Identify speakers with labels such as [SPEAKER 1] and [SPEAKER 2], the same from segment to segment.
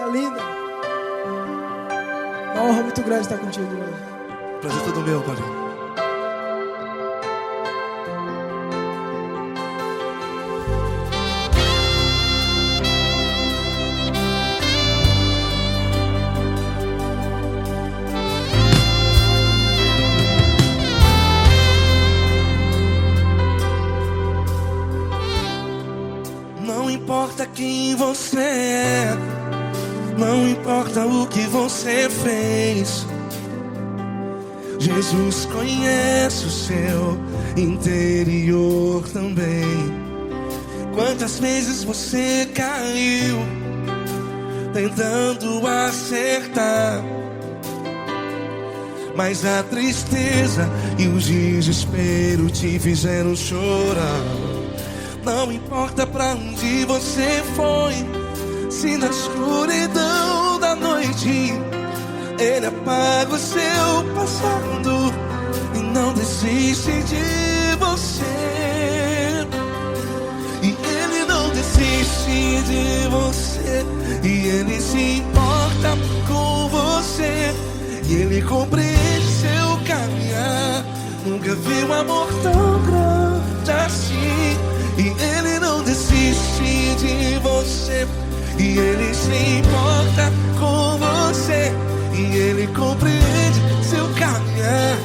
[SPEAKER 1] linda. Uma honra muito grande estar contigo hoje.
[SPEAKER 2] Prazer todo meu, Paulinho. Não importa quem você é, não importa o que você fez, Jesus conhece o seu interior também. Quantas vezes você caiu tentando acertar, mas a tristeza e o desespero te fizeram chorar. Não importa pra onde você foi, se na escuridão da noite Ele apaga o seu passado e não desiste de você. E Ele não desiste de você, e Ele se importa com você, e Ele compreende seu caminhar. Nunca vi um amor tão grande assim. E Ele não desiste de você, e Ele se importa com você, e Ele compreende seu caminhar.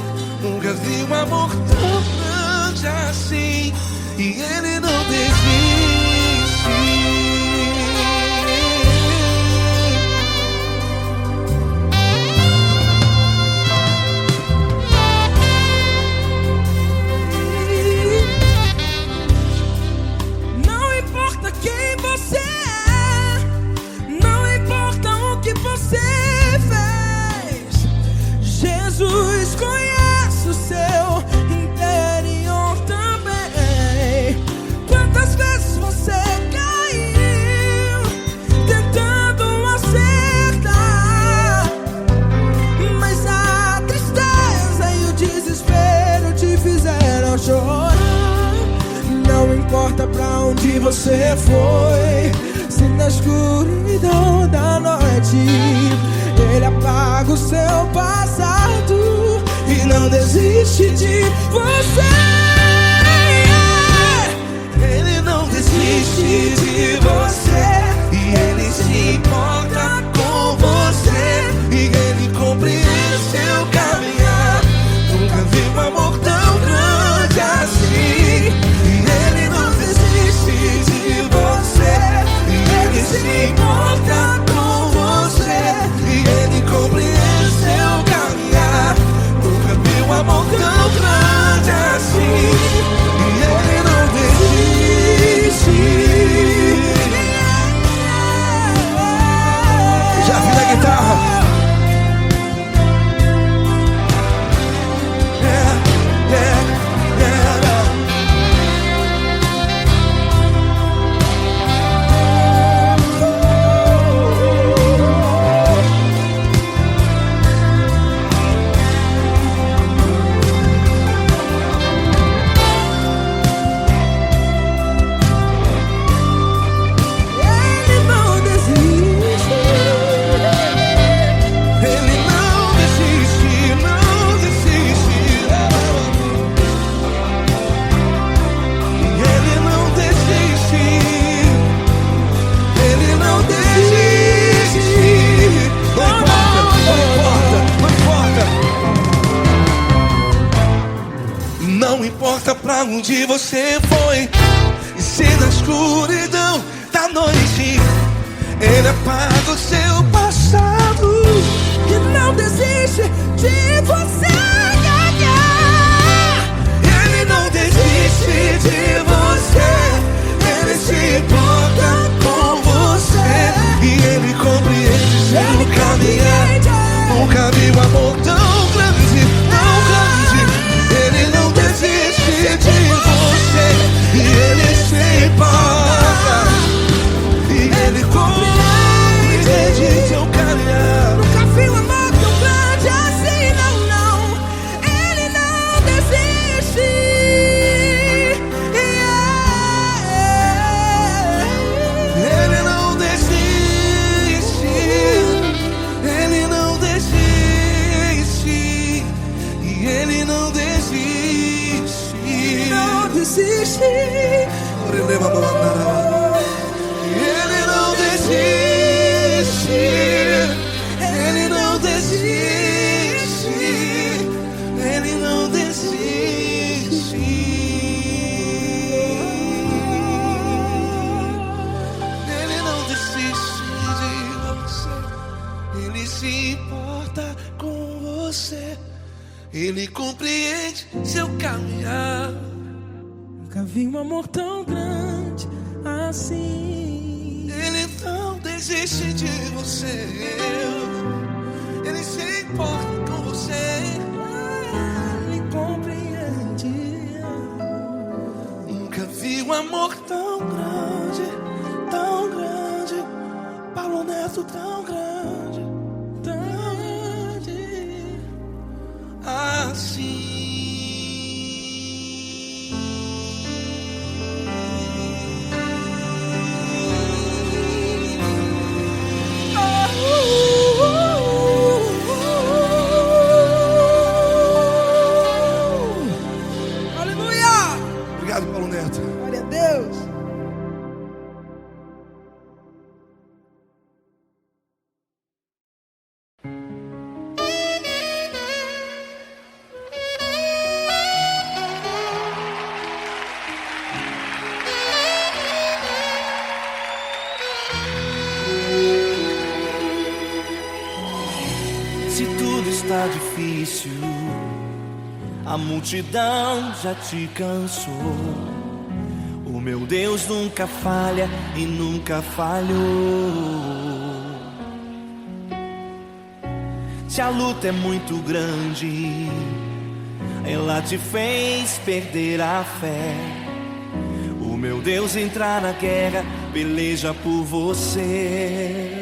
[SPEAKER 2] Nunca vi um amor tão grande assim. E Ele não desiste.
[SPEAKER 1] Jesus conhece o seu interior também. Quantas vezes você caiu tentando acertar, mas a tristeza e o desespero te fizeram chorar. Não importa pra onde você foi, se na escuridão da noite Ele apaga o seu passado e não desiste de você.
[SPEAKER 2] Ele não desiste de você, e Ele se importa com você, e Ele compreende seu caminhar. Nunca vi um amor tão grande assim. E Ele não desiste de você, e Ele se importa com você, e Ele compreende seu caminhar. Nunca vi um amor tão grande assim. E Ele não desiste. Já vi na guitarra. Não importa pra onde você foi, e se na escuridão da noite Ele apaga o seu passado
[SPEAKER 1] E não desiste de você.
[SPEAKER 2] Ele não desiste de você, Ele se importa com você, e Ele compreende seu caminhar. Nunca vi um amor tão grande, tão grande. Ele não desiste de você, e Ele se importa, e Ele compreende se importa com você. Ele compreende seu caminhar.
[SPEAKER 1] Nunca vi um amor tão grande assim.
[SPEAKER 2] Ele não desiste de você. Ele se importa com você.
[SPEAKER 1] Ele compreende.
[SPEAKER 2] Nunca vi um amor tão grande, tão grande. Paulo Neto tão grande,
[SPEAKER 1] Grande.
[SPEAKER 2] assim.
[SPEAKER 1] Aleluia!
[SPEAKER 2] Obrigado, Paulo Neto.
[SPEAKER 1] Glória a Deus.
[SPEAKER 2] Se tudo está difícil, a multidão já te cansou. O meu Deus nunca falha e nunca falhou. Se a luta é muito grande, ela te fez perder a fé. O meu Deus entra na guerra, peleja por você.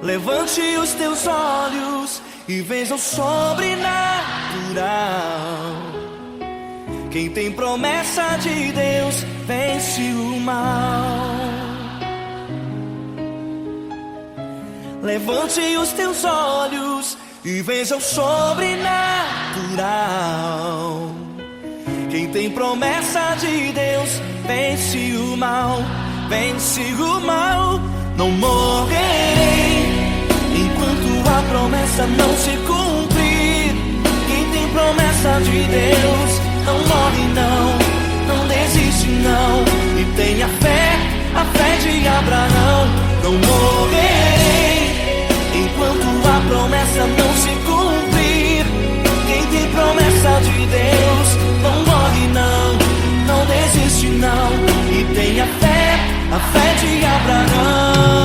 [SPEAKER 2] Levante os teus olhos e veja o sobrenatural. Quem tem promessa de Deus vence o mal. Levante os teus olhos e veja o sobrenatural. Quem tem promessa de Deus vence o mal, vence o mal. Não morrerei enquanto a promessa não se cumprir. Quem tem promessa de Deus não morre não, não desiste não. E tenha fé, a fé de Abraão. Não morrerei enquanto a promessa não se cumprir. Quem tem promessa de Deus não morre não, não desiste não. E tenha fé, a fé de Abraão.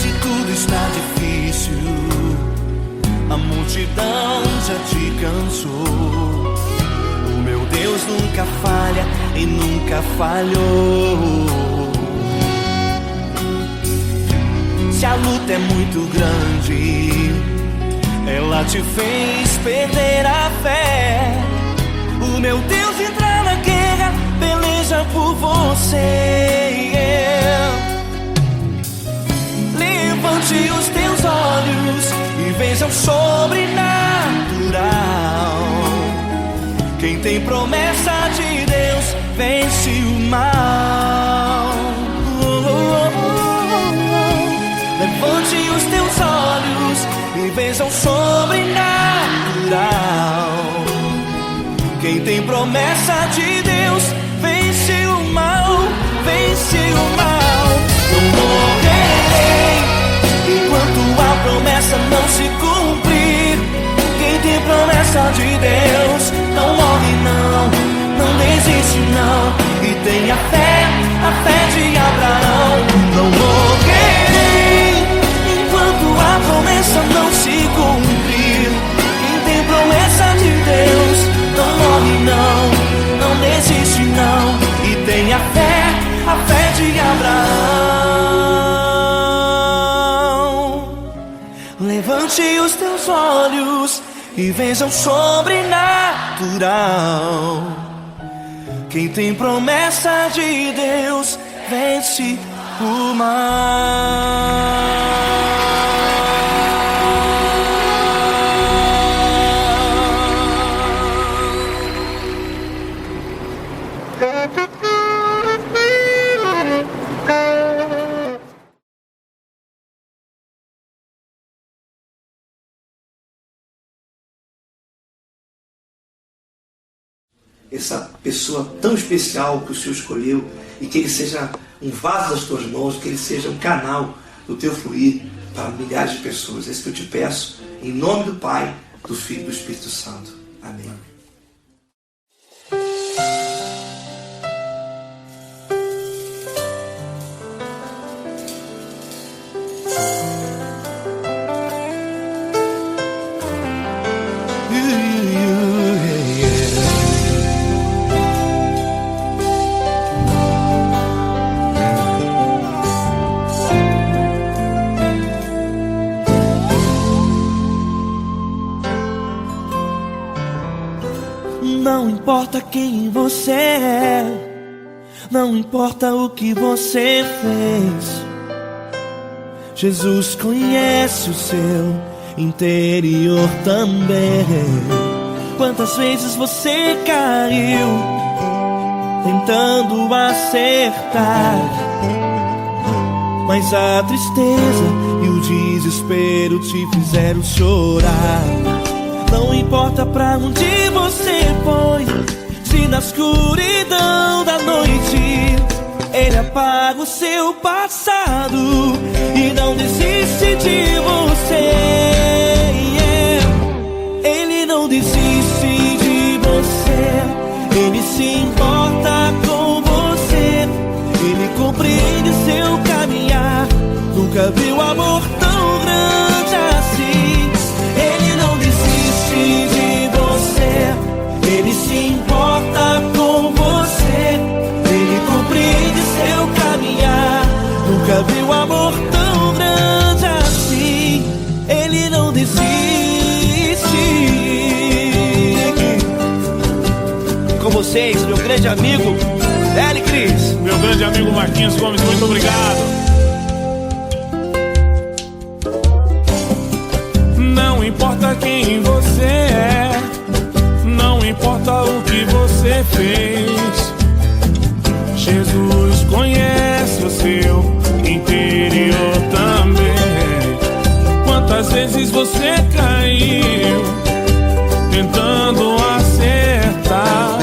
[SPEAKER 2] Se tudo está difícil, a multidão já te cansou. O meu Deus nunca falha e nunca falhou. Se a luta é muito grande, ela te fez perder a fé. O meu Deus entra na guerra, peleja por você. Levante os teus olhos e veja o sobrenatural. Quem tem promessa de Deus vence o mal. Levante os teus olhos e veja o sobrenatural. Quem tem promessa de Deus vence o mal, vence o mal. Não morrerei enquanto a promessa não se cumprir. Quem tem promessa de Deus não morre não, não desiste não. E tenha fé, a fé de Abraão. Não morrerei enquanto a promessa não se cumprir. Quem tem promessa de Deus não morre não, não desiste não. E tenha fé, a fé de Abraão. Levante os teus olhos e veja o sobrenatural. Quem tem promessa de Deus vence o mal.
[SPEAKER 3] essa pessoa tão especial que o Senhor escolheu, e que ele seja um vaso das tuas mãos, que ele seja um canal do teu fluir para milhares de pessoas. É isso que eu te peço, em nome do Pai, do Filho e do Espírito Santo. Amém.
[SPEAKER 2] Não importa quem você é, não importa o que você fez, Jesus conhece o seu interior também. Quantas vezes você caiu tentando acertar, mas a tristeza e o desespero te fizeram chorar. Não importa pra onde você foi, se na escuridão da noite Ele apaga o seu passado e não desiste de você. Ele não desiste de você, Ele se importa com você, Ele compreende seu caminhar. Nunca viu amor tão grande assim. Ele não desiste de você, Ele se importa com você, Ele compreende seu caminhar. Nunca viu amor tão grande assim. Ele não desiste. Com vocês, meu grande amigo L. Cris.
[SPEAKER 4] Meu grande amigo Marquinhos Gomes, muito obrigado. Não importa quem você é, não importa o que você fez, Jesus conhece o seu interior também. Quantas vezes você caiu tentando acertar,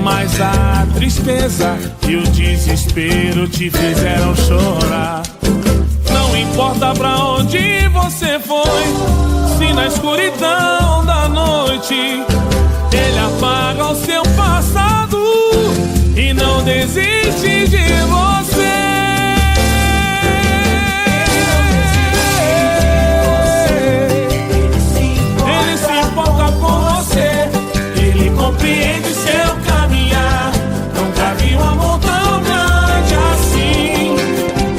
[SPEAKER 4] mas a tristeza e o desespero te fizeram chorar. Não importa pra onde você foi, se na escuridão da noite Ele apaga o seu passado e não desiste de você. Ele se importa com você, Ele compreende seu caminhar. Nunca vi um amor tão grande assim.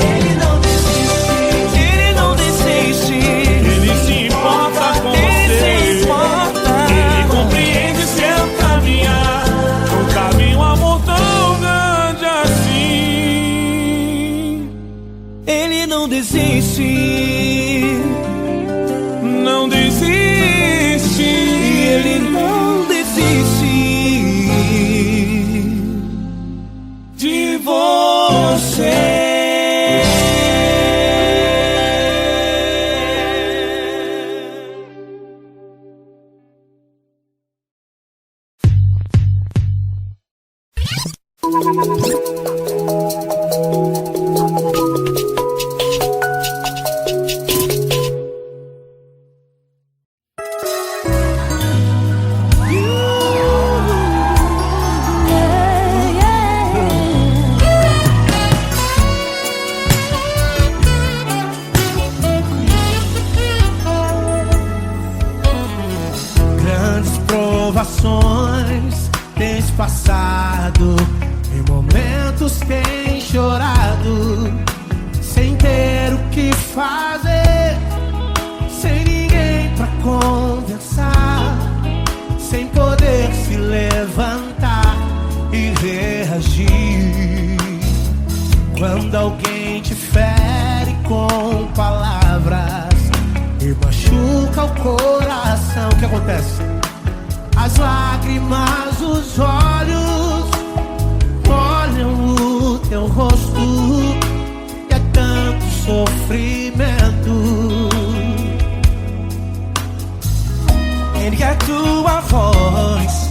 [SPEAKER 2] Ele não desiste, Ele não desiste,
[SPEAKER 4] Ele se importa com você, Ele compreende seu caminhar. Nunca vi um amor tão grande assim.
[SPEAKER 2] Ele não desiste,
[SPEAKER 4] Não desiste,
[SPEAKER 2] Ele não desiste
[SPEAKER 4] de você.
[SPEAKER 1] Grandes provações tens passado, em momentos tens chorado, sem ter o que fazer, sem ninguém pra conversar, sem poder se levantar e reagir. Quando alguém te fere com palavras e machuca o coração, o que acontece? As lágrimas, os olhos olham o teu rosto, e é tanto sofrimento.
[SPEAKER 2] Ergue a tua voz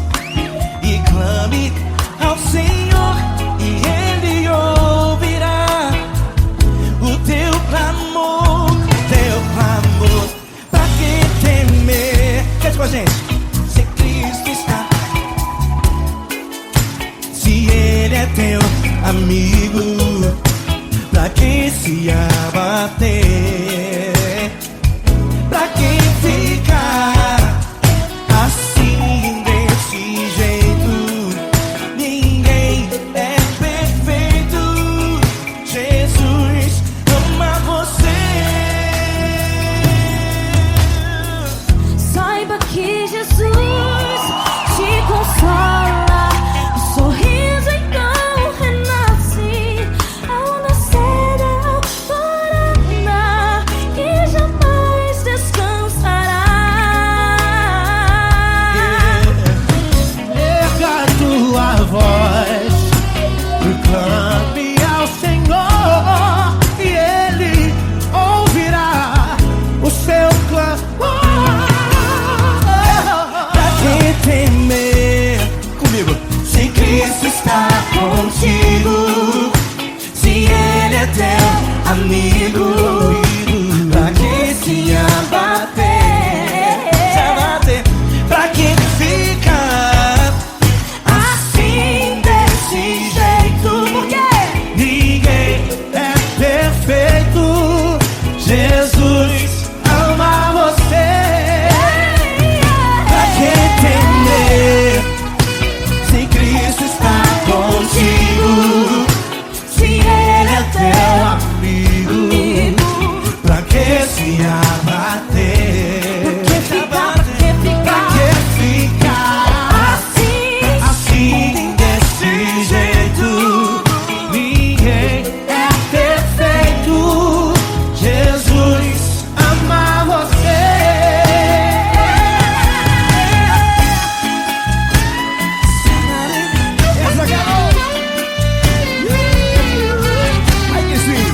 [SPEAKER 2] amigo pra quem se abater, pra quem ficar assim desse jeito. Ninguém é perfeito. Jesus ama você.
[SPEAKER 5] Saiba que Jesus te consola. O sorriso então renasce ao nascer da alvorada e jamais descansará.
[SPEAKER 2] Erga tua voz, proclame ao Senhor e Ele ouvirá o seu clamor. Pra quem temer, comigo, se Cristo está contigo, se Ele é teu amigo, pra quem se abater, pra quem fica assim desse jeito, porque ninguém é perfeito. Jesus ama você. Pra quem temer, se Cristo está contigo, se Ele é teu amigo, pra que se abater? Pra que ficar assim desse jeito? Ninguém é perfeito. Jesus ama você. Essa garota. Ai que sim.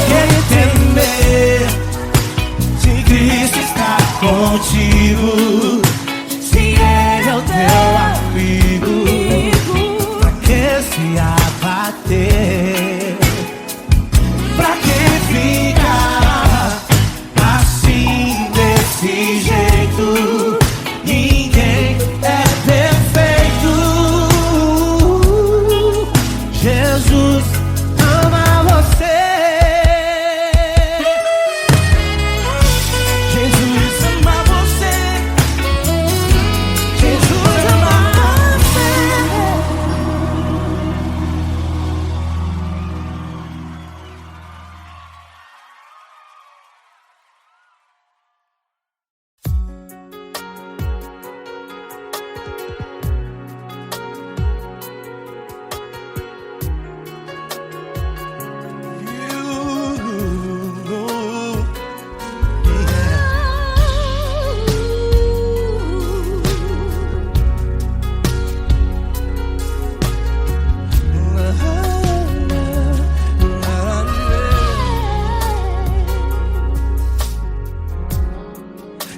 [SPEAKER 2] Quem temer, se Cristo está contigo, se Ele é o teu amigo, pra que se abater? Pra que ficar assim desse jeito? Ninguém é perfeito. Jesus ama você. Jesus ama você. Jesus ama você.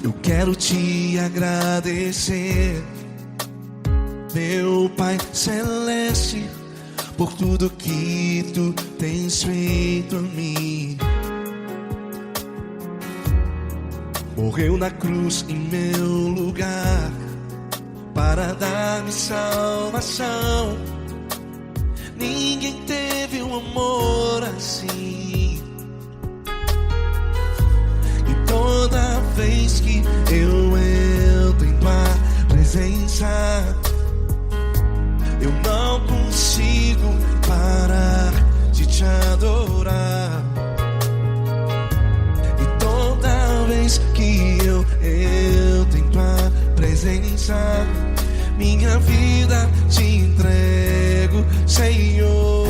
[SPEAKER 2] Eu quero te agradecer, meu Pai Celeste, por tudo que tu tens feito a mim. Morreu na cruz em meu lugar para dar-me salvação. Ninguém teve um amor assim. E toda vez que eu entro em tua presença, eu não consigo parar de te adorar. E toda vez que eu entro em tua presença, minha vida te entrego, Senhor.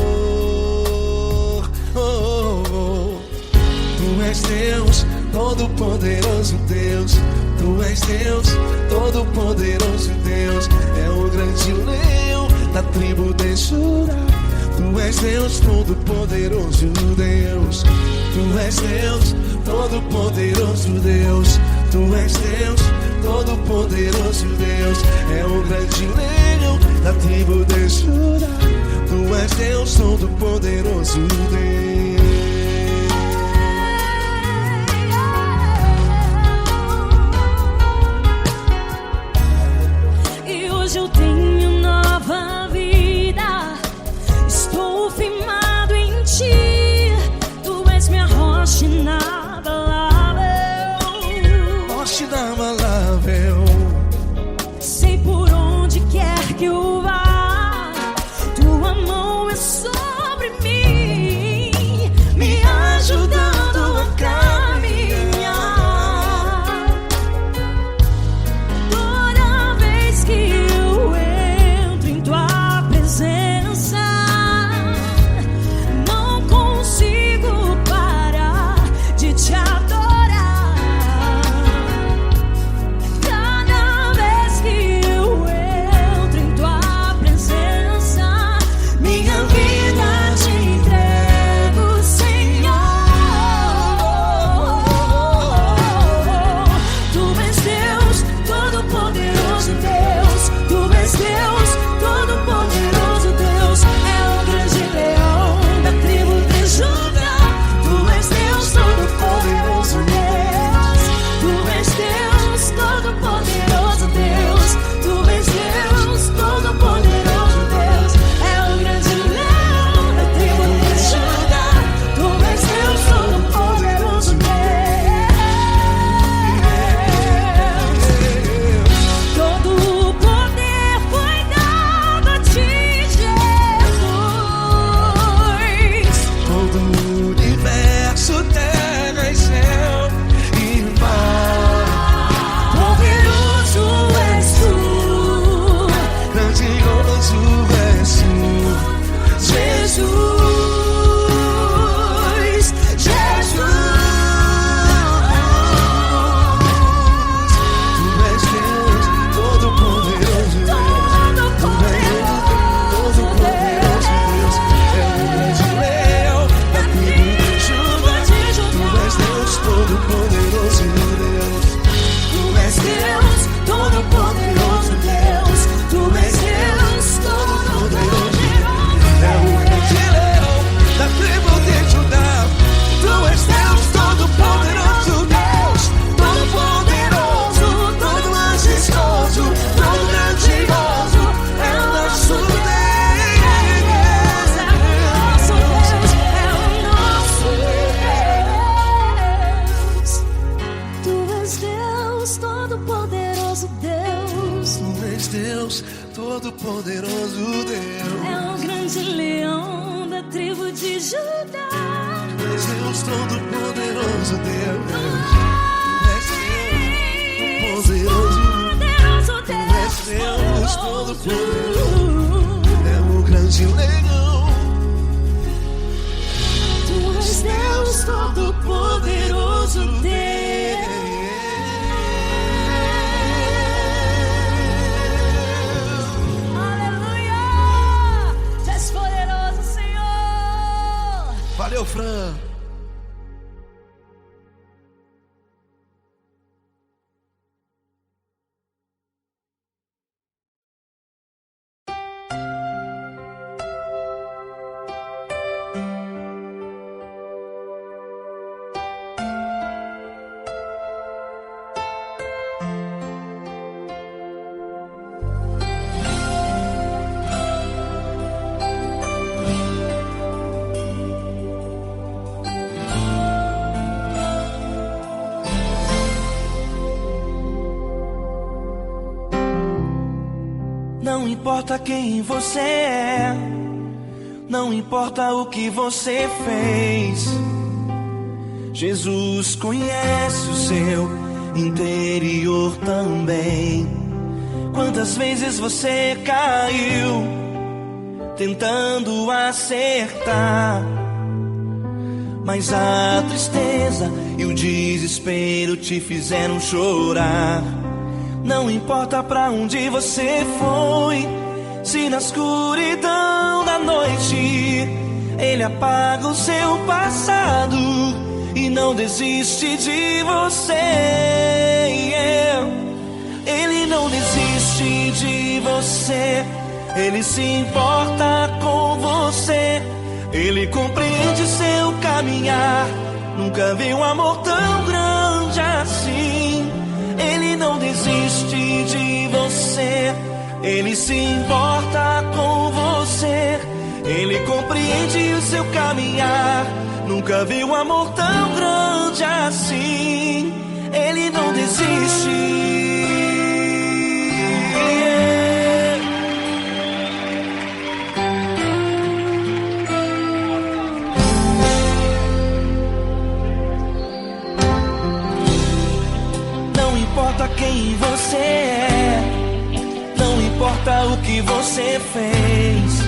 [SPEAKER 2] Tu és Deus, Todo-Poderoso Deus. Tu és Deus, Todo-Poderoso Deus. É o grande leão da tribo de Judá. Tu és Deus, Todo-Poderoso Deus. Tu és Deus, Todo-Poderoso Deus. Tu és Deus, todo-poderoso Deus. É o grande leão da tribo de Judá. Tu és Deus, todo-poderoso Deus.
[SPEAKER 5] E hoje eu tenho nova vida. Estou firmado em ti. Tu és minha rocha inabalável.
[SPEAKER 2] Rocha inabalável.
[SPEAKER 5] Sei por onde quer que eu vá, tua mão é sobre mim, me ajudando a caminhar. Toda vez que eu entro em tua presença, não consigo parar de te adorar. Cada vez que eu entro em tua presença, minha vida te entrego, Senhor. Tu és Deus, todo-poderoso Deus. Tu és Deus, todo-poderoso Deus. É o grande leão da tribo de Judá. Tu és Deus, todo-poderoso Deus. Tu és Deus, todo-poderoso Deus. Tu és Deus, todo-poderoso Deus. É o grande leão da tribo de Judá. Tu és Deus, todo-poderoso Deus. Todo o poder foi dado a ti, Jesus.
[SPEAKER 2] Todo o universo, terra e céu e mar.
[SPEAKER 5] Poderoso és tu,
[SPEAKER 2] Grandioso és tu,
[SPEAKER 5] Jesus. Jesus.
[SPEAKER 2] Tu és Deus, todo-poderoso Deus. Todo-poderoso Deus. É o grande leão da tribo de Judá. Tu és Deus, todo-poderoso Deus.
[SPEAKER 5] Tu és Deus, todo-poderoso Deus. Tu és Deus, todo-poderoso
[SPEAKER 2] É o grande leão da tribo de Judá. Tu és Deus, todo-poderoso Deus. Todo-poderoso, todo majestoso, todo grandioso. É o nosso Deus.
[SPEAKER 5] É o nosso Deus, é o nosso Deus. Tu és Deus, todo-poderoso Deus.
[SPEAKER 2] Tu és Deus, todo-poderoso Deus.
[SPEAKER 5] É o grande leão da tribo de Judá.
[SPEAKER 2] Tu és Deus, todo-poderoso Deus. Tu és Deus,
[SPEAKER 5] Poderoso
[SPEAKER 2] Tu és Deus, todo-poderoso. É o grande leão.
[SPEAKER 5] Tu és Deus, todo-poderoso Deus. Aleluia! Tu és poderoso, Senhor.
[SPEAKER 2] Valeu, Fran.
[SPEAKER 1] Não importa quem você é, não importa o que você fez, Jesus conhece o seu interior também. Quantas vezes você caiu tentando acertar, mas a tristeza e o desespero te fizeram chorar. Não importa pra onde você foi, se na escuridão da noite Ele apaga o seu passado
[SPEAKER 2] e não desiste de você. Ele não desiste de você, ele se importa com você, ele compreende seu caminhar. Nunca vi um amor tão grande assim. Ele não desiste de você, ele se importa com você, ele compreende o seu caminhar. Nunca vi um amor tão grande assim. Ele não desiste. Não importa quem você é, não importa o que você fez,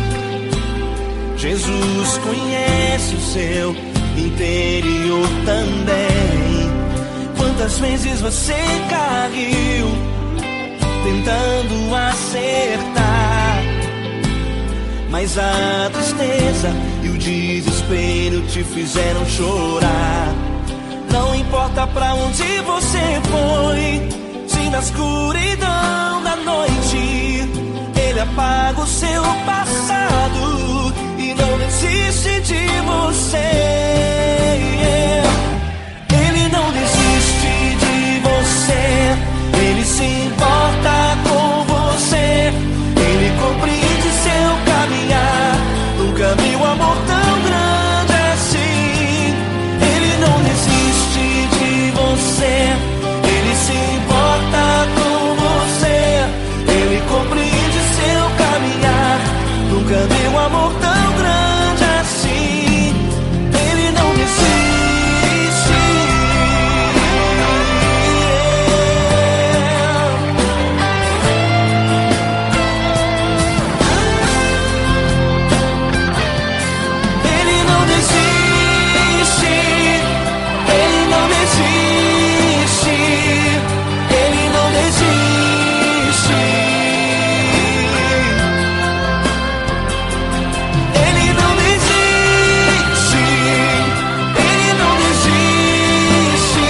[SPEAKER 2] Jesus conhece o seu interior também. Quantas vezes você caiu tentando acertar, mas a tristeza e o desespero te fizeram chorar. Não importa pra onde você foi, se na escuridão da noite ele apaga o seu passado e não desiste de você. Ele não desiste de você, ele se importa com você, ele compreende seu caminhar. Nunca vi um amor tão grande assim. Ele não desiste de você, ele se importa com você, ele compreende seu caminhar. Nunca vi um amor tão grande assim. Ele não desiste. Ele não desiste. Ele não desiste. Ele não desiste. Ele não desiste. Ele não desiste.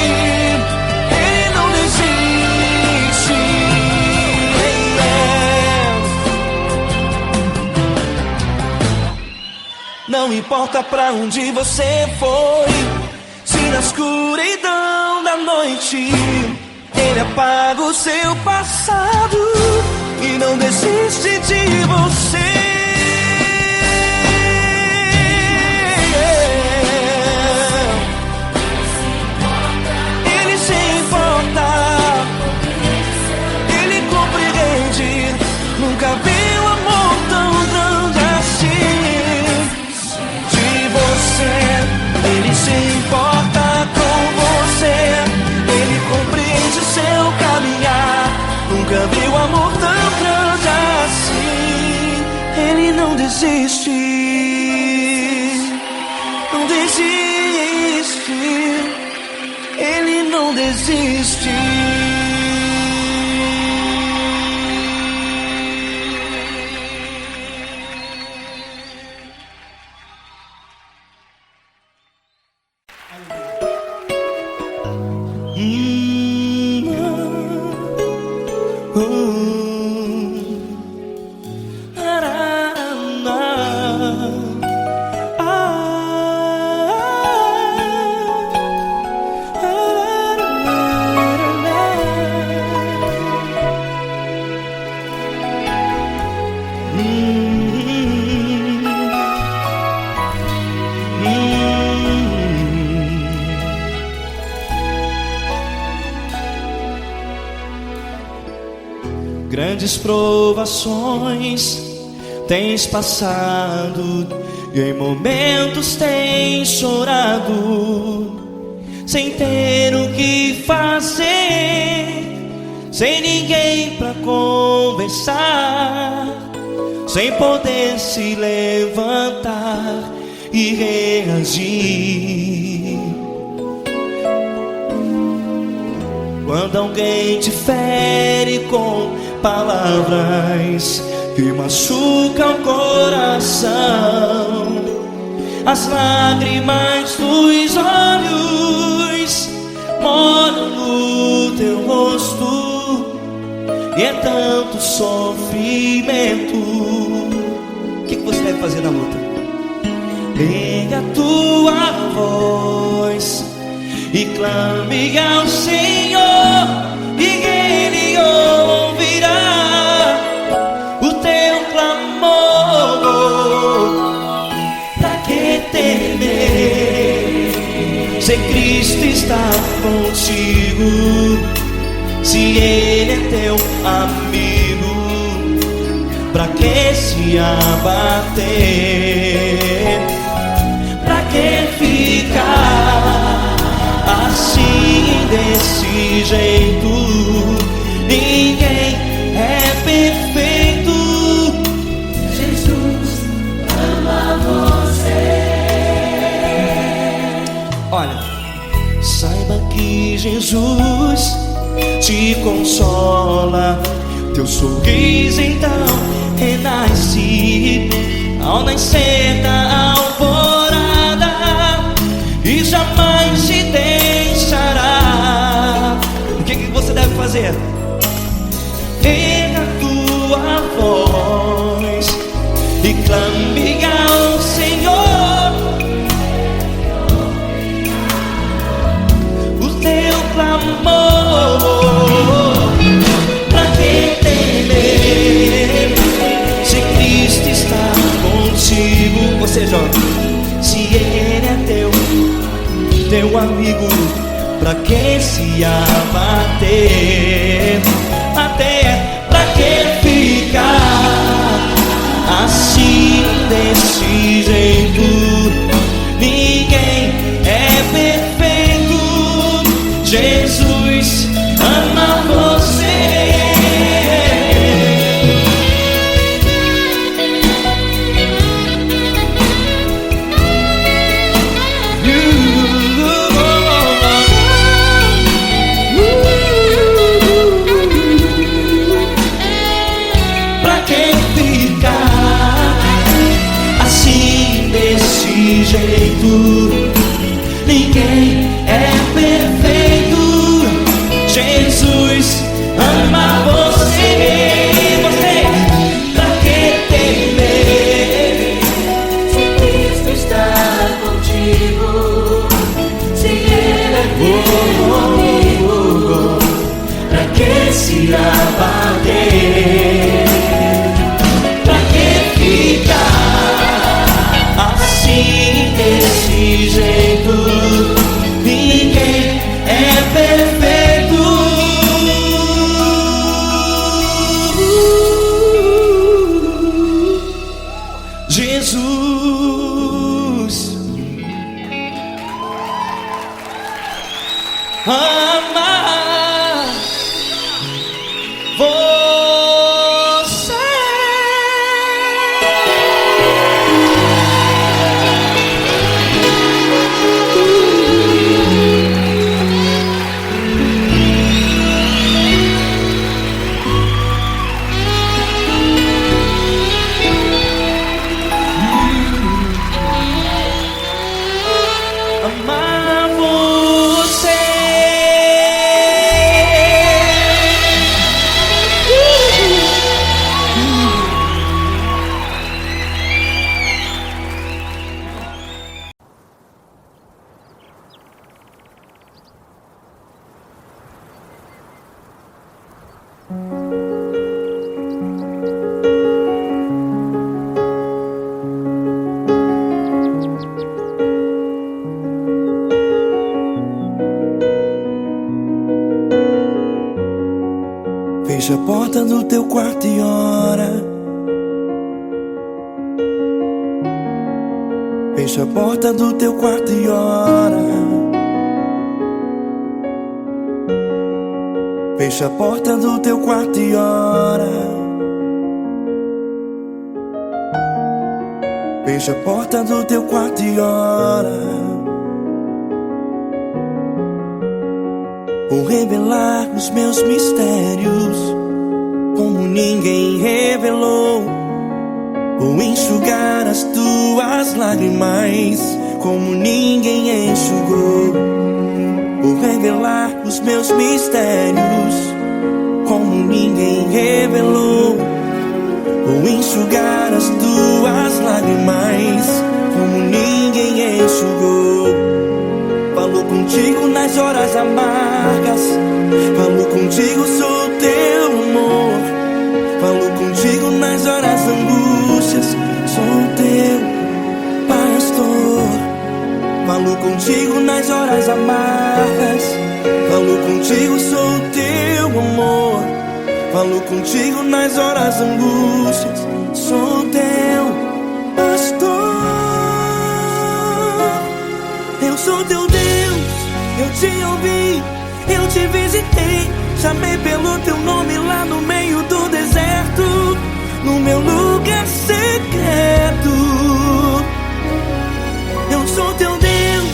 [SPEAKER 2] Ele não desiste. Não importa pra onde você foi, se na escuridão da noite ele apaga o seu passado e não desiste de você. Ele se importa, ele compreende. Nunca vi um amor tão grande assim. De você, ele se importa com você, ele compreende seu caminhar. Nunca vi um amor tão grande assim. Ele não desiste, não desiste. Ele não desiste.
[SPEAKER 6] Grandes provações tens passado e em momentos tens chorado, sem ter o que fazer, sem ninguém pra conversar, sem poder se levantar e reagir. Quando alguém te fere com palavras que machucam o coração, as lágrimas dos olhos sofrimento. O que você deve fazer na luta? Erga a tua voz e clame ao Senhor, e Ele ouvirá o teu clamor. Pra que temer, se Cristo está contigo? Se Ele é teu amigo, pra que se abater? Pra que ficar assim desse jeito? Ninguém é perfeito.
[SPEAKER 5] Jesus ama você.
[SPEAKER 6] Olha, saiba que Jesus te consola. Teu sorriso então renasce ao nascer da alvorada, e jamais te deixará. O que você deve fazer? Erga a tua voz e clame ao Senhor, o teu clamor. Pra que temer, se Cristo está contigo? Ou seja, se Ele é teu amigo, pra que se abater? Até pra que ficar assim desse jeito? Ninguém é perfeito. Jesus ama você. Ninguém é perfeito. Jesus ama você. Pra que temer,
[SPEAKER 5] Se Cristo está contigo, se Ele é teu amigo,
[SPEAKER 6] pra que se abater? Pra que ficar assim desse jeito? Ninguém é perfeito. Jesus ama você. Amar você.
[SPEAKER 1] Fecha a porta do teu quarto e ora. Fecha a porta do teu quarto e ora. Fecha a porta do teu quarto e ora. Fecha a porta do teu quarto e ora. Vou revelar os meus mistérios como ninguém revelou. Vou enxugar as tuas lágrimas como ninguém enxugou. Vou revelar os meus mistérios como ninguém revelou.
[SPEAKER 2] enxugar as tuas lágrimas como ninguém enxugou. Falo contigo nas horas amargas, falo contigo, sou teu amor. Falo contigo nas horas angústias, sou teu pastor. Falo contigo nas horas amargas, falo contigo, sou teu amor. Falo contigo nas horas angústias, sou teu pastor. Eu sou teu Deus, eu te ouvi, eu te visitei. Chamei pelo teu nome lá no meio do deserto, no meu lugar secreto. Eu sou teu Deus,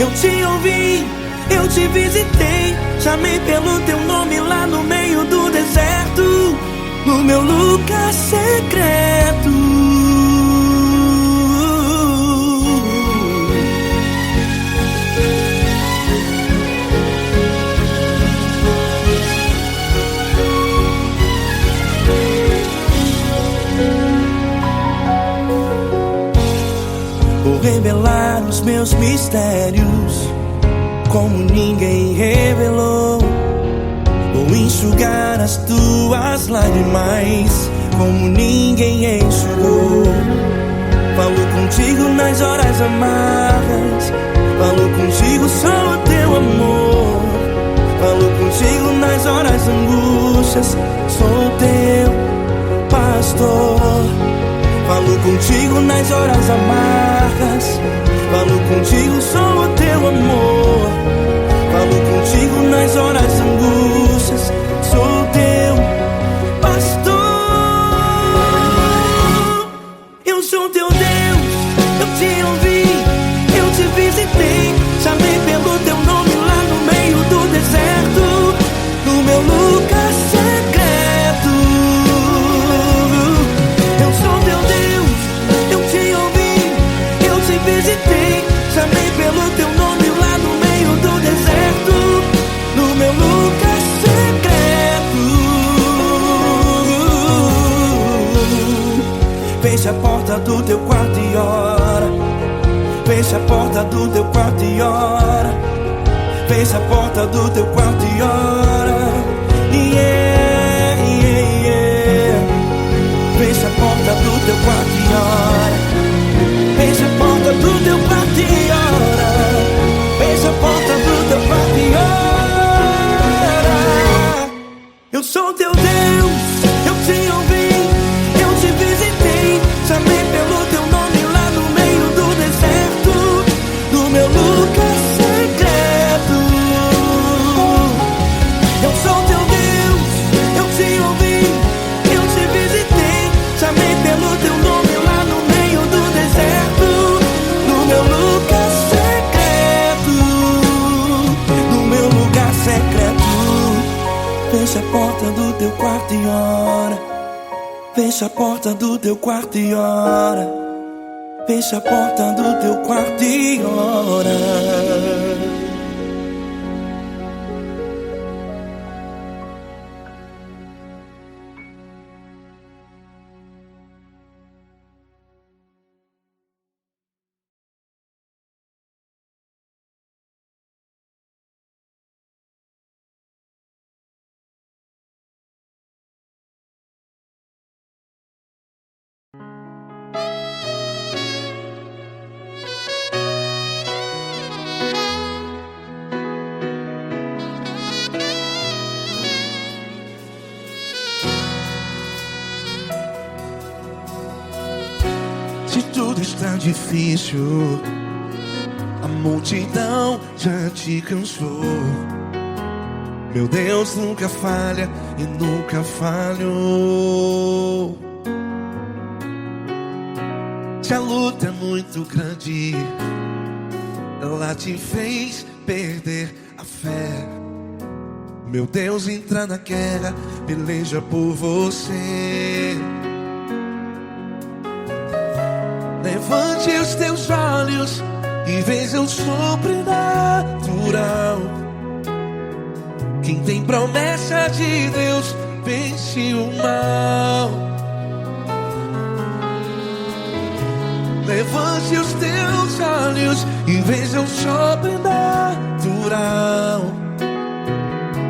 [SPEAKER 2] eu te ouvi, eu te visitei. Chamei pelo teu nome lá no meio do deserto, no meu lugar secreto. Vou revelar os meus mistérios como ninguém revelou. Vou enxugar as tuas lágrimas como ninguém enxugou. Falo contigo nas horas amargas, falo contigo, sou o teu amor. Falo contigo nas horas angústias, sou teu pastor. Falo contigo nas horas amargas, falo contigo, sou o teu amor. Falo contigo nas horas angústias, sou teu pastor. Eu sou teu Deus, eu te ouvi, eu te visitei. Chamei pelo teu nome lá no meio do deserto, no meu lugar secreto. Eu sou teu Deus, eu te ouvi, eu te visitei. Chamei pelo teu nome lá no meio do deserto, no meu lugar secreto. Fecha a porta do teu quarto e ora. Fecha a porta do teu quarto e ora. Fecha a porta do teu quarto e ora. Yeah, yeah, yeah. Fecha a porta do teu quarto e ora. Fecha a porta do teu quarto e ora. Fecha a porta do teu quarto e ora. Eu sou teu Deus, eu te ouvi, eu te visitei. Chamei pelo teu nome lá no meio do deserto, no meu lugar secreto. Eu sou teu Deus, eu te ouvi, eu te visitei. Chamei pelo teu nome lá no meio do deserto, no meu lugar secreto, no meu lugar secreto. Fecha a porta do teu quarto e ora. Fecha a porta do teu quarto e ora. Fecha a porta do teu quarto e ora. Se tudo está difícil, a multidão já te cansou. Meu Deus nunca falha e nunca falhou. Se a luta é muito grande, ela te fez perder a fé. Meu Deus entra na guerra, peleja por você. Levante os teus olhos e veja o sobrenatural. Quem tem promessa de Deus vence o mal. Levante os teus olhos e veja o sobrenatural.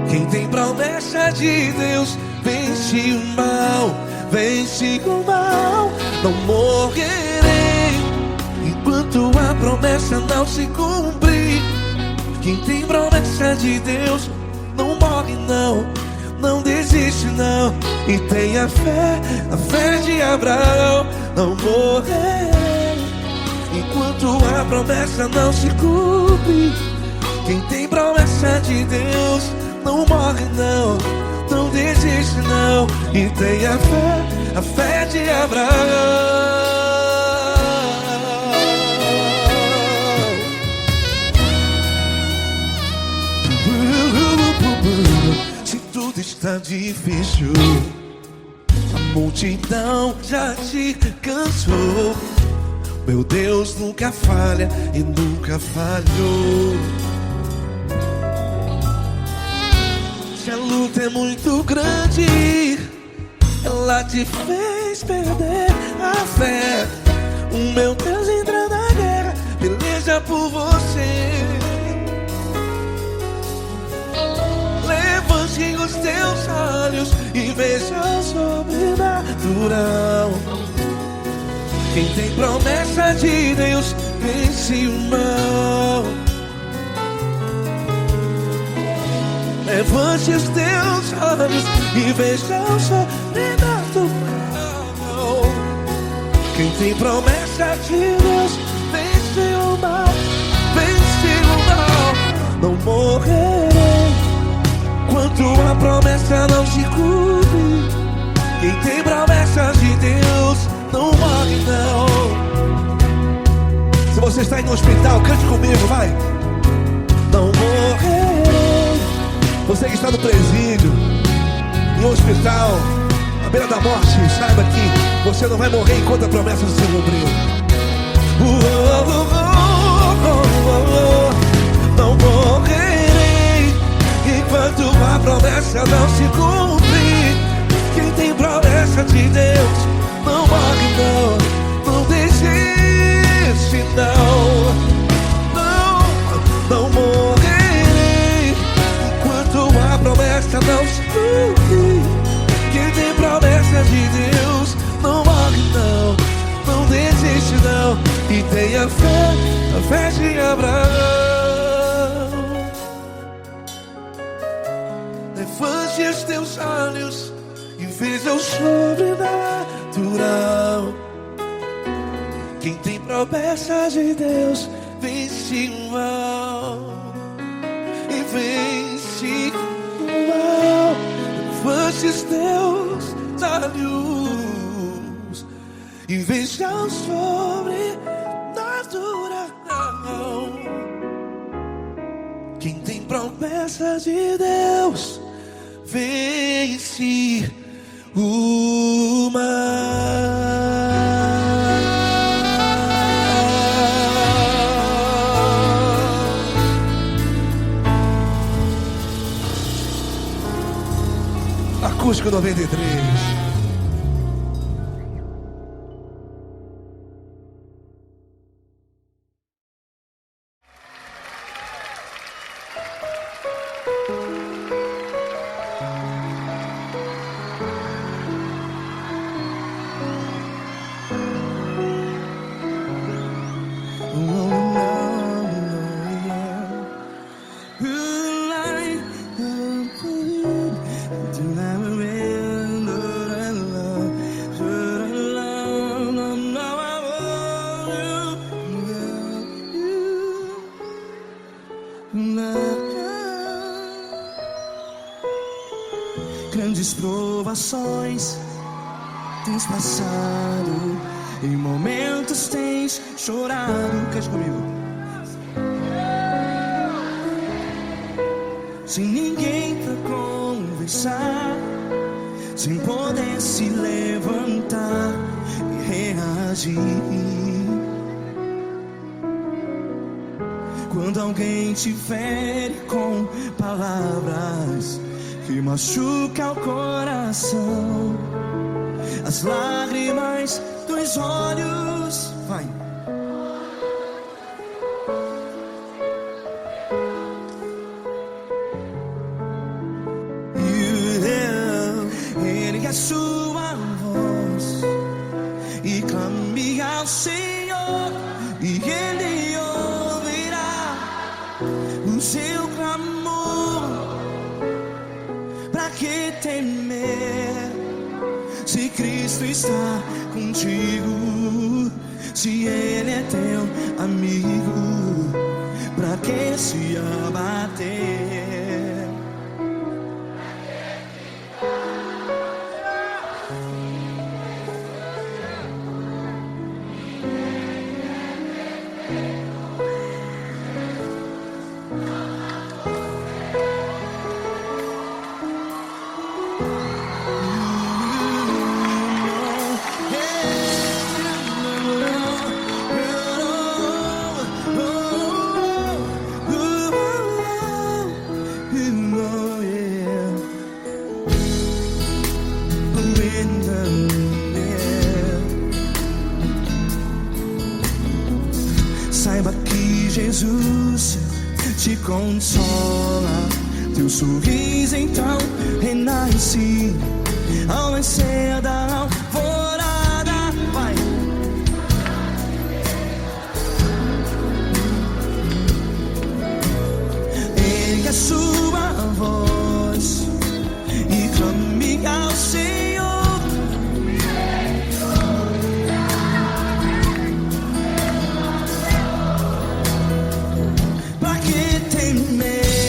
[SPEAKER 2] Quem tem promessa de Deus vence o mal, vence o mal. Não morrerei enquanto a promessa não se cumprir. Quem tem promessa de Deus não morre não, não desiste não. E tenha fé, a fé de Abraão. Não morrerei enquanto a promessa não se cumpre. Quem tem promessa de Deus não morre não, não desiste não. E tenha fé, a fé de Abraão. Se tudo está difícil, a multidão já te cansou. Meu Deus nunca falha e nunca falhou. Se a luta é muito grande, ela te fez perder a fé. O meu Deus entra na guerra, peleja por você. Levante os teus olhos e veja o sobrenatural. Quem tem promessa de Deus vence o mal. Levante os teus olhos e veja o sobrenatural. Quem tem promessa de Deus vence o mal, vence o mal. Não morrerei enquanto a promessa não se cumpre. Quem tem promessa de Deus não morre não. Se você está aí no hospital, cante comigo, vai. Não morrerei. Você que está no presídio, em um hospital, à beira da morte, saiba que você não vai morrer enquanto a promessa não se cumpriu. Não morrerei enquanto a promessa não se cumprir. Quem tem promessa de Deus não morre não, não desiste não. Não morrerei enquanto a promessa não se cumprir. Quem tem promessa de Deus não morre não, não desiste não. E tenha fé, a fé de Abraão. Levante os teus olhos e veja o sobrenatural. Quem tem promessa de Deus vence o mal, e vence o mal. Levante os teus olhos e veja o sobrenatural. Quem tem promessa de Deus vence o mal. Acústico 93.
[SPEAKER 1] Grandes provações tens passado, em momentos tens chorado. Cante comigo. Sem ninguém pra conversar, sem poder se levantar e reagir. Quando alguém te fere com palavras que machuca o coração, as lágrimas dos olhos, vai,
[SPEAKER 2] a sua voz e clame ao Senhor, e Ele ouvirá o seu clamor. Pra que temer, se Cristo está contigo? Se Ele é teu amigo, pra que se abater? Saiba que Jesus te consola, teu sorriso então renasce ao nascer da alvorada. Vai. Ergue a sua voz e clame ao Senhor. Pra que temer?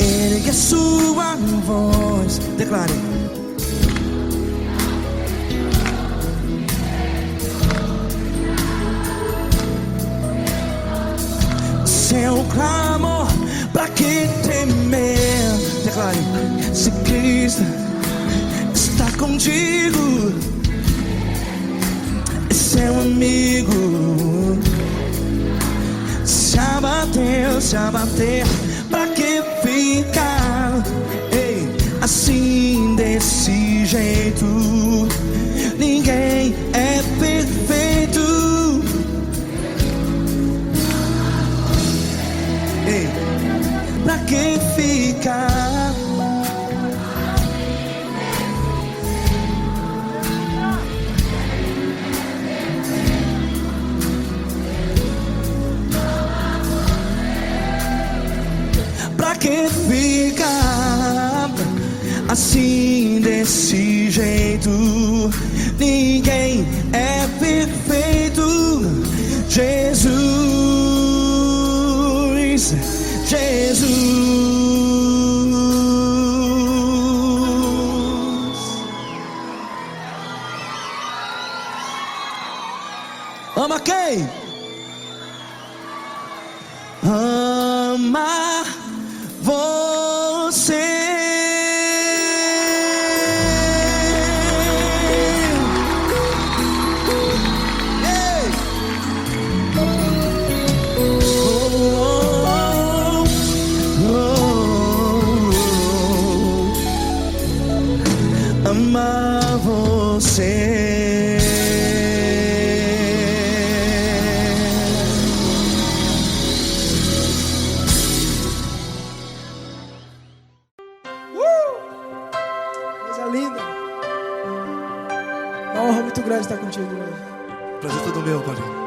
[SPEAKER 2] Ergue a sua voz, declare. Seu clamor, pra que temer? Declare. Se Cristo está contigo, é seu amigo. Se abater, pra que ficar, ei, assim desse jeito? Ninguém é perfeito. Ei, pra que ficar? Pra que ficar assim desse jeito? Ninguém é perfeito. Jesus, Jesus. Ama quem? Ama você. Ama você.
[SPEAKER 1] muito grande estar contigo hoje.
[SPEAKER 2] Prazer todo meu, Paulinho.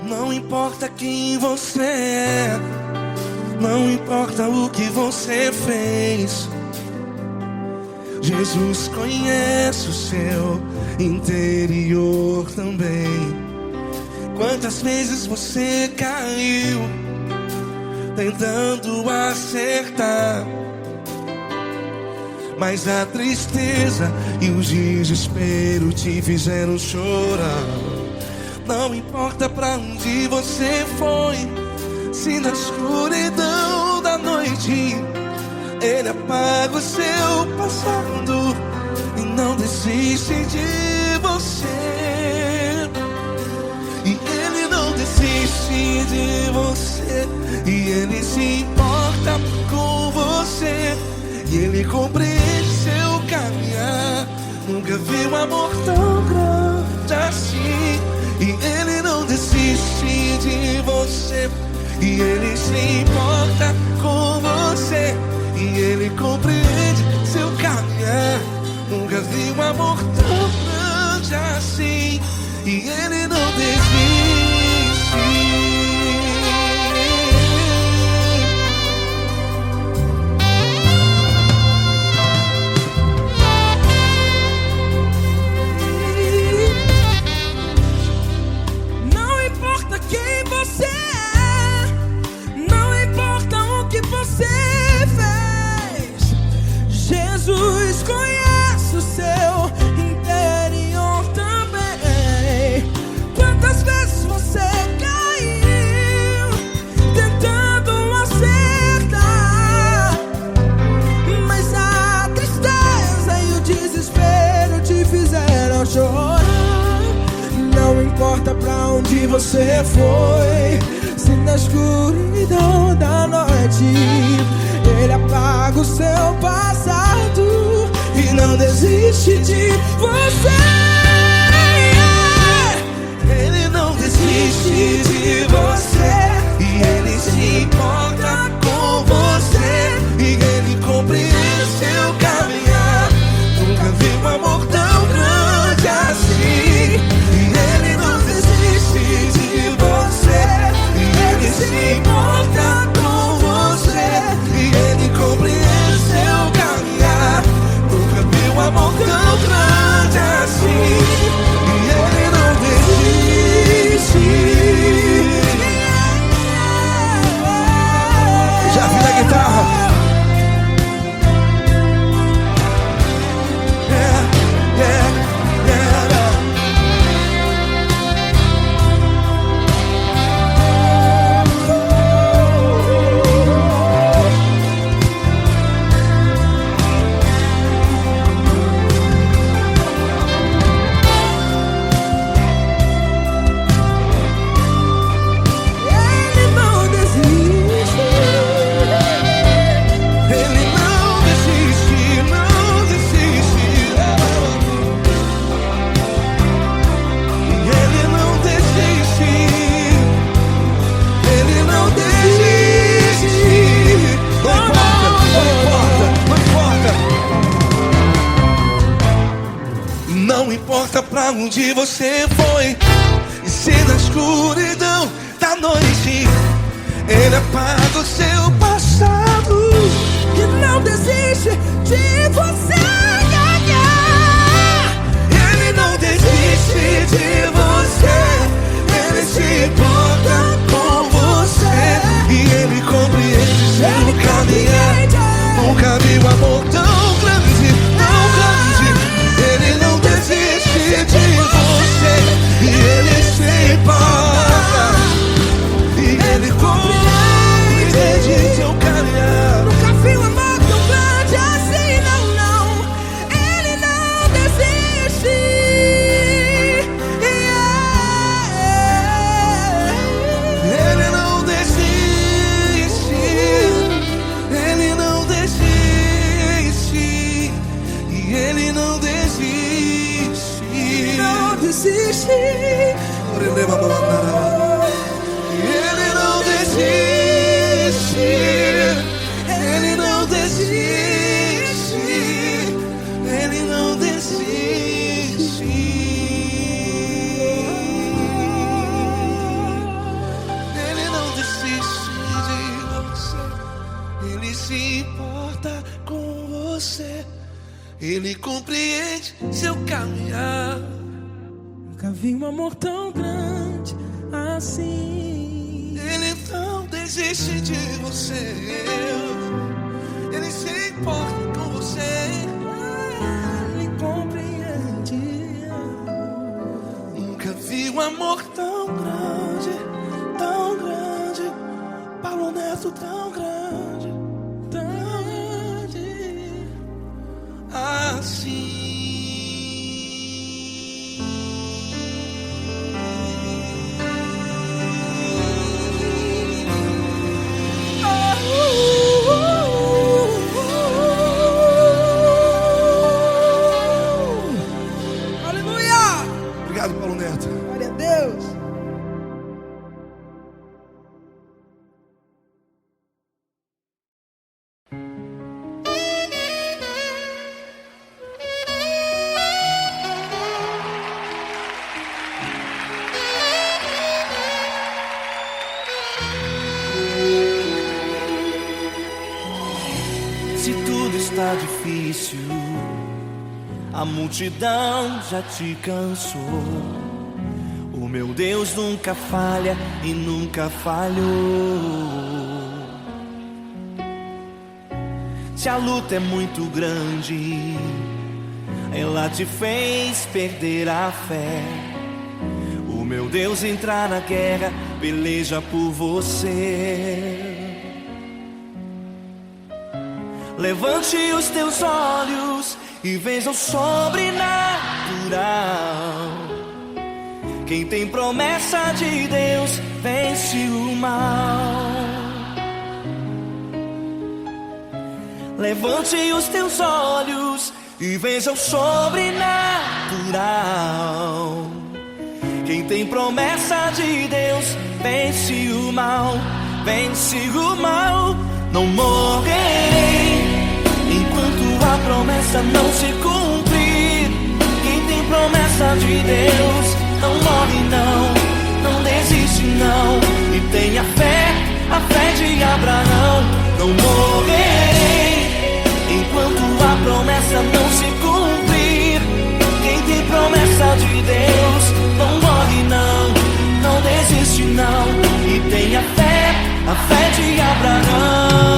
[SPEAKER 2] Não importa quem você é, não importa o que você fez, Jesus conhece o seu interior também. Quantas vezes você caiu tentando acertar, mas a tristeza e o desespero te fizeram chorar. Não importa pra onde você foi, se na escuridão da noite Ele apaga o seu passado e não desiste de você. E Ele não desiste de você, e Ele se importa com você, e Ele compreende seu caminhar. Nunca vi um amor tão grande assim. E Ele não desiste de você, e Ele se importa com você, e Ele compreende seu caminhar. Nunca vi um amor tão grande assim. E Ele não desiste.
[SPEAKER 1] Jesus conhece o seu interior também. Quantas vezes você caiu tentando acertar, mas a tristeza e o desespero te fizeram chorar. Não importa pra onde você foi, se na escuridão da noite Ele apaga o seu passado e não desiste de você.
[SPEAKER 2] Ele não desiste de você, e Ele se importa com você, e Ele compreende seu caminhar. Nunca vi um amor tão grande assim. E Ele não desiste de você, e Ele se importa com você, e Ele compreende seu caminhar. Nunca vi um amor tão grande assim. E Ele não desiste. Já vi na guitarra. Não importa pra onde você foi, e se na escuridão da noite Ele apaga o seu passado
[SPEAKER 1] E não desiste de você.
[SPEAKER 2] Ele não desiste de você, Ele se importa com você, e Ele compreende seu caminhar. Nunca vi um amor tão grande, tão grande. Ele não desiste de você, e Ele se importa, e Ele compreende seu caminhar.
[SPEAKER 1] Nunca vi um amor tão grande assim, não, não. desiste.
[SPEAKER 2] Ele não desiste. Ele não desiste. Ele não desiste. Ele não desiste de você. Ele se importa com você. Ele compreende seu caminhar.
[SPEAKER 1] Nunca vi um amor tão grande assim.
[SPEAKER 2] Ele não desiste de você. Ele se importa com você.
[SPEAKER 1] Ele compreende.
[SPEAKER 2] Nunca vi um amor tão grande, tão grande. Paulo Neto tão grande, tão grande assim. Obrigado, Paulo Neto.
[SPEAKER 1] Glória a Deus.
[SPEAKER 6] Se tudo está difícil, a multidão já te cansou. O meu Deus nunca falha e nunca falhou. Se a luta é muito grande, ela te fez perder a fé. O meu Deus entrar na guerra, peleja por você. Levante os teus olhos e veja o sobrenatural. Quem tem promessa de Deus vence o mal. Levante os teus olhos e veja o sobrenatural. Quem tem promessa de Deus vence o mal. Vence o mal. Não morrerei enquanto a promessa não se cumprir. Quem tem promessa de Deus não morre não, não desiste não. E tenha fé, a fé de Abraão. Não morrerei enquanto a promessa não se cumprir. Quem tem promessa de Deus não morre não, não desiste não. E tenha fé, a fé de Abraão.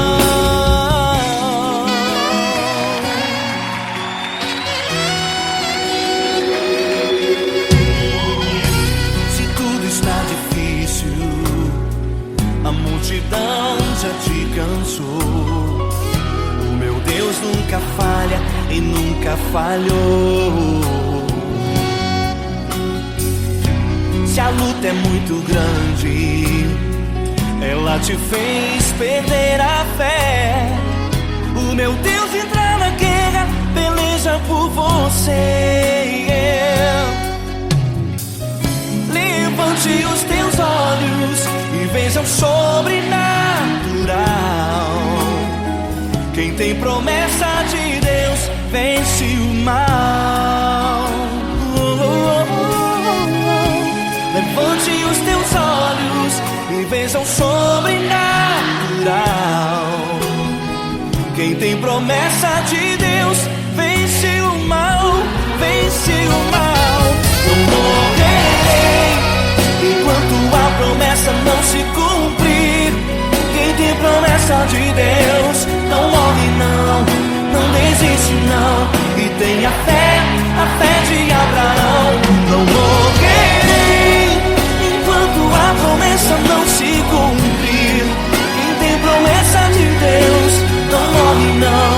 [SPEAKER 6] A multidão já te cansou. O meu Deus nunca falha e nunca falhou. Se a luta é muito grande, ela te fez perder a fé. O meu Deus entrar na guerra, peleja por você. Levante os teus olhos e veja o sobrenatural. Quem tem promessa de Deus vence o mal. Levante os teus olhos e veja o sobrenatural. Quem tem promessa de Deus vence o mal. Vence o mal. Não morrerei enquanto a promessa não se cumprir. Quem tem promessa de Deus não morre não, não desiste não. E tenha fé, a fé de Abraão. Não morrerei enquanto a promessa não se cumprir. Quem tem promessa de Deus não morre não,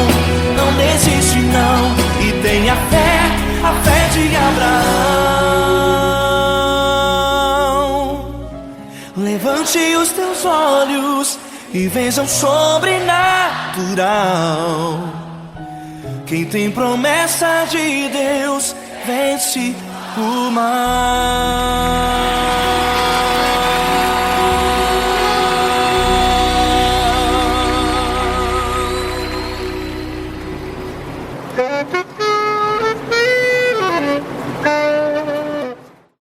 [SPEAKER 6] não desiste não. E tenha fé, a fé de Abraão. Levante os teus olhos e veja o sobrenatural. Quem tem promessa de Deus vence o mal.